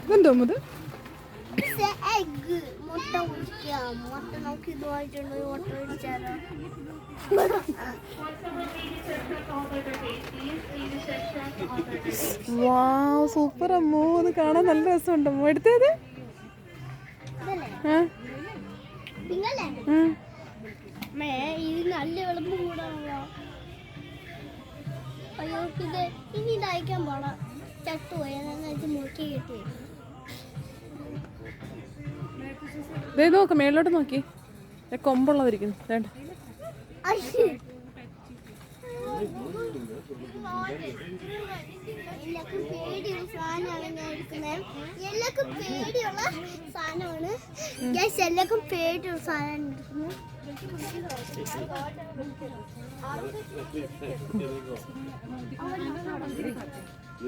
ഇതെന്തോ ഇത്? മുട്ട പൊരിക്കാം. മുട്ട നമുക്ക് ഇതുമായിട്ടുണ്ട്. മുട്ട പൊരിച്ചാലോ? വാവ്, സൂപ്പർ അമ്മോ. അത് കാണാൻ നല്ല രസമുണ്ട് അമ്മോ. എടുത്തേത് ഇത് നല്ല എളുപ്പം കൂടാണല്ലോ. അയ്യോ, ഇത് ഇനി ഇതയക്കാൻ പോണം. ചട്ടുപോയി മുറുക്കി കിട്ടി. നോക്ക്, മേളിലോട്ട് നോക്കി. കൊമ്പുള്ളതിരിക്കുന്നു. വേണ്ട, എല്ലാവർക്കും പേടിയുള്ള സാധനമാണ് ഞാൻ എടുക്കുന്നത്. എല്ലാവർക്കും പേടിയുള്ള സാധനമാണ്. എല്ലാവർക്കും പേടിയുള്ള സാധനമാണ് എടുക്കുന്നത്.